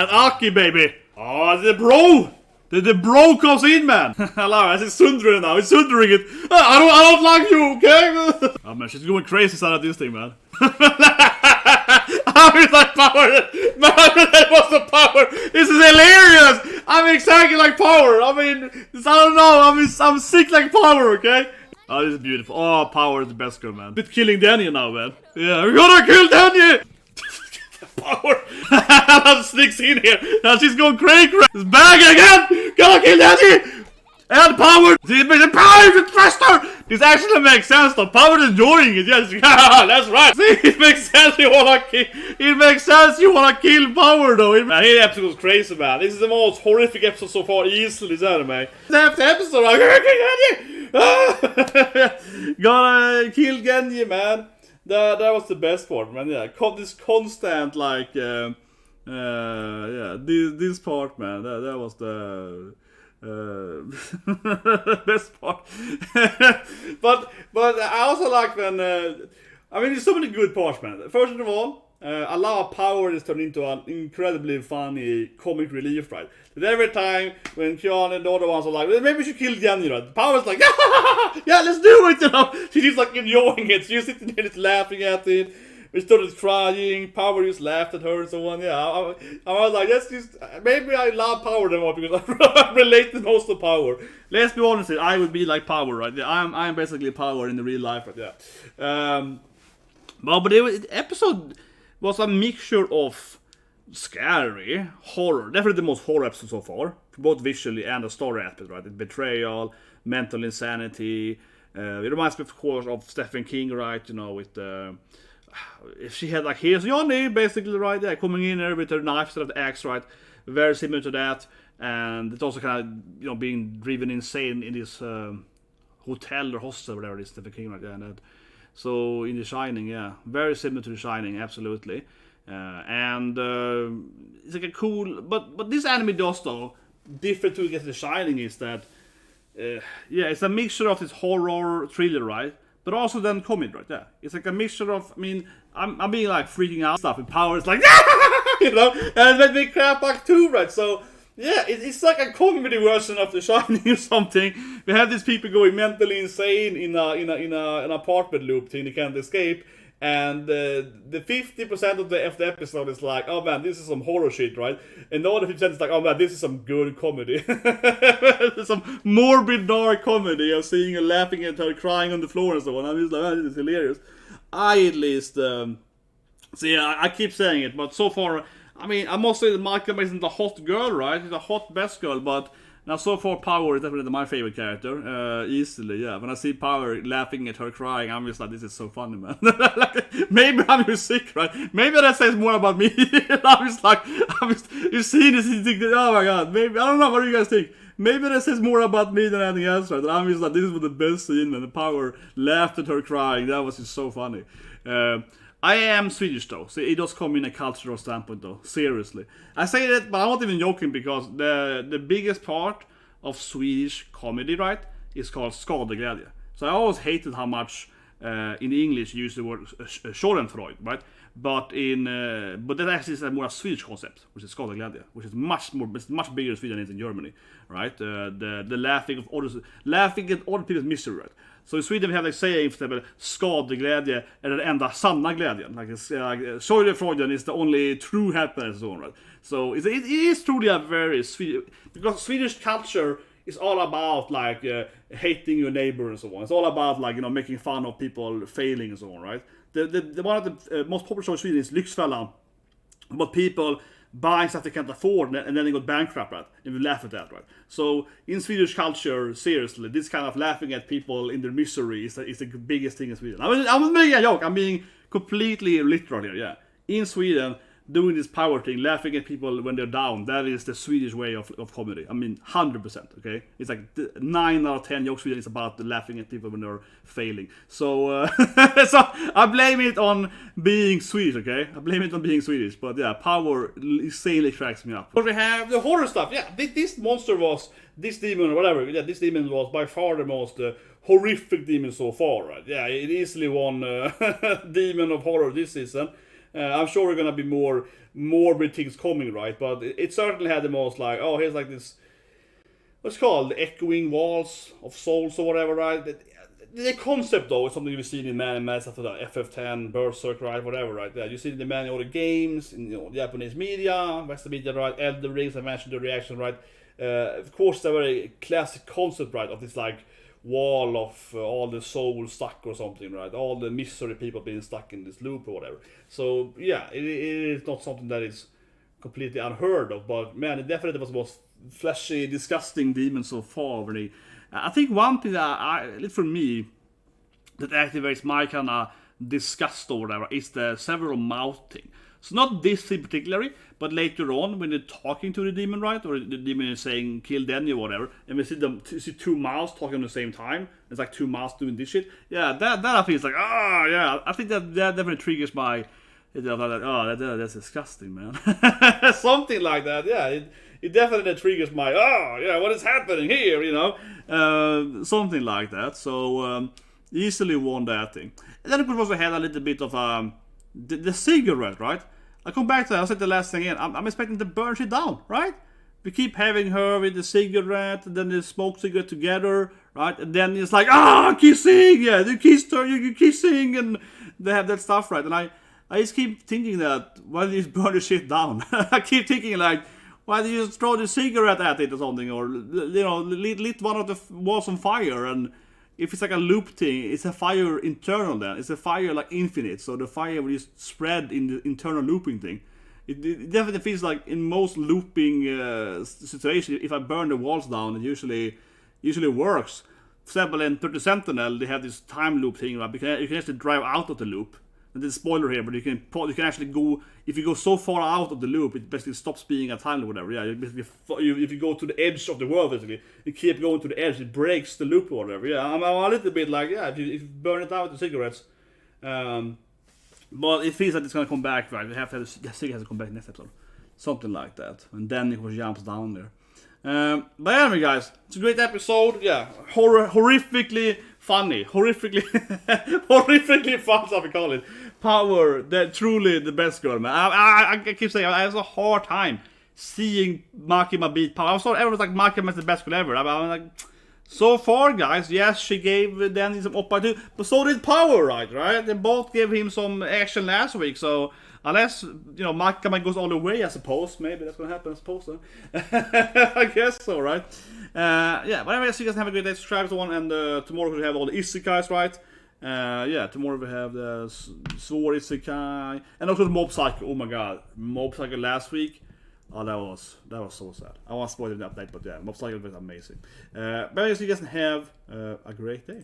And Aki, baby. Oh, the bro. The bro comes in, man. I love it. It's Sundering now. It's Sundering it. I don't like you, okay? Oh, man, she's going crazy inside of this thing, man. How is that power? Man, that was the power. This is hilarious. I'm exactly like Power. I mean, I don't know. I'm sick like Power, okay? Oh, this is beautiful. Oh, Power is the best girl, man. Bit killing Denji now, man. Yeah, we're gonna kill Denji! Power! Sneaks in here. And she's going crazy. It's back again! Gonna kill Denji! And Power! This makes it Power is faster! This actually makes sense though. Power is enjoying it. Yes, that's right. See, it makes sense you wanna kill. It makes sense you wanna kill Power though. Man, this episode was crazy, man. This is the most horrific episode so far, easily, this anime. After episode, I'm gonna kill Genji! Gonna kill Genji, man. That was the best part, man. Yeah, this constant like, yeah, this part, man. That was the. Best part. but I also like when I mean there's so many good parts, man. First of all, I love Power is turned into an incredibly funny comic relief, right? But every time when Kian and the other ones are like, maybe we should kill Jenny, right? Power's like, yeah, let's do it, you know. She's like enjoying it. She's sitting there just laughing at it. We started crying, Power just laughed at her and so on. Yeah, I was like, that's just, maybe I love Power more because I relate the most to Power. Let's be honest, I would be like Power, right? Yeah, I'm basically Power in the real life, right? Yeah. But the episode was a mixture of scary, horror, definitely the most horror episode so far, both visually and the story aspect, right? The betrayal, mental insanity. It reminds me, of course, of Stephen King, right? You know, with if she had like, here's Johnny, basically, right there, coming in there with her knife instead of the axe, right? Very similar to that. And it's also kind of, you know, being driven insane in this hotel or hostel, whatever it is, Stephen King, right there. And so in The Shining, yeah, very similar to The Shining, absolutely. And it's like a cool, but this anime does though, different to The Shining is that, yeah, it's a mixture of this horror thriller, right? But also then comedy, right there. It's like a mixture of, I mean, I'm being like freaking out stuff with Power. It's like, you know, and then they crap back too, right? So yeah, it's like a comedy version of The Shining or something. We have these people going mentally insane in an apartment loop thing they can't escape. And the 50% of the episode is like, oh man, this is some horror shit, right? And the other 50% is like, oh man, this is some good comedy. Some morbid, dark comedy of seeing her laughing at her crying on the floor and so on. I'm just like, oh, this is hilarious. I at least, so yeah, I keep saying it, but so far, I mean, I must say that Michael isn't a hot girl, right? He's a hot best girl, but now so far Power is definitely my favorite character, easily, yeah. When I see Power laughing at her crying, I'm just like, this is so funny, man. Like, maybe I'm just sick, right? Maybe that says more about me. I'm just like, you see this, you think, oh my god, maybe, I don't know, what do you guys think? Maybe that says more about me than anything else, right? And I'm just like, this was the best scene, and the Power laughed at her crying, that was just so funny. I am Swedish though, so it does come in a cultural standpoint though, seriously. I say that, but I'm not even joking, because the biggest part of Swedish comedy, right, is called skadeglädje. So I always hated how much in English you use the word schadenfreude, right? But that actually is a more Swedish concept, which is skadeglädje, which is much bigger in Sweden than it is in Germany, right? The laughing at other people's misery, right? So in Sweden we have like saying, for example, skadeglädje är den enda sanna glädjen. Like schadenfreude is the only true happiness, so on, right? So it is truly a very Swedish, because Swedish culture is all about like hating your neighbor and so on. It's all about like, you know, making fun of people failing and so on, right? The one of the most popular shows in Sweden is Lyxfällan, about people buying stuff they can't afford and then they go bankrupt, right? And we laugh at that, right? So in Swedish culture, seriously, this kind of laughing at people in their misery is the biggest thing in Sweden. I'm making a joke. I'm being completely literal here, yeah. In Sweden, doing this Power thing, laughing at people when they're down, that is the Swedish way of comedy. I mean, 100%, okay? It's like 9 out of 10 jokes Sweden is about laughing at people when they're failing. So, so I blame it on being Swedish, okay? I blame it on being Swedish, but yeah, Power insanely cracks me up. But we have the horror stuff, yeah, this monster was, this demon or whatever, yeah, this demon was by far the most horrific demon so far, right? Yeah, it easily won Demon of Horror this season. I'm sure we're gonna be more morbid things coming, right? But it certainly had the most like, oh, here's like this, what's it called, the echoing walls of souls or whatever, right? The concept though is something we've seen in many stuff like FF10, Berserk, right, whatever, right? Yeah, you see it in many other games, in Japanese media, Western media, right? Elder Rings, I mentioned the reaction, right? Of course, it's a very classic concept, right, of this like wall of all the souls stuck or something, right? All the misery people being stuck in this loop or whatever. So yeah, it is not something that is completely unheard of, but man, it definitely was the most fleshy, disgusting demon so far. Really. I think one thing that, at least for me, that activates my kind of disgust or whatever is the several mouth thing. So not this thing particularly, but later on when they're talking to the demon, right, or the demon is saying kill Denji or whatever, and we see two mouths talking at the same time. It's like two mouths doing this shit. Yeah, that I think is like, yeah, I think that definitely triggers my, that's disgusting, man. Something like that, yeah. It definitely triggers my, yeah, what is happening here, something like that. So easily won that thing. And then of course also had a little bit of the cigarette, right? I come back to that, I said the last thing in, I'm expecting to burn shit down, right? We keep having her with the cigarette, and then they smoke cigarette together, right? And then it's like, kissing, yeah, you kissing, and they have that stuff, right? And I just keep thinking that, why do you burn the shit down? I keep thinking like, why do you just throw the cigarette at it or something, or lit one of the walls on fire? And if it's like a loop thing, it's a fire internal then. It's a fire like infinite, so the fire will just spread in the internal looping thing. It definitely feels like in most looping situations, if I burn the walls down, it usually works. For example, in 30 Sentinel, they have this time loop thing, right? You can actually drive out of the loop. And there's a spoiler here, but you can actually go, if you go so far out of the loop, it basically stops being a time loop or whatever. Yeah, if you go to the edge of the world, basically, you keep going to the edge, it breaks the loop or whatever. Yeah, I'm a little bit like, yeah, if you burn it out with the cigarettes. But it feels like it's gonna come back, right? We have to have the cigarette has to come back next episode. Something like that. And then it jumps down there. But anyway, guys, it's a great episode. Yeah, horrifically funny, horrifically fun, so we call it. Power, that truly the best girl, man. I keep saying I have a hard time seeing Makima beat Power. I saw everyone's like Makima's the best girl ever. I'm like, so far, guys, yes, she gave Danny some OPPAI too, but so did Power, right? They both gave him some action last week, so unless, Makima goes all the way, I suppose. Maybe that's gonna happen, I suppose. I guess so, right? Yeah, but anyway, so you guys have a great day. Subscribe to one, and tomorrow we have all the isekais, right? Yeah, tomorrow we have the Sword Isekai, and also the Mob Psycho. Oh my god, Mob Psycho last week. Oh, that was so sad. I won't spoil the update, but yeah, Mob Psycho was amazing. But anyway, so you guys have a great day.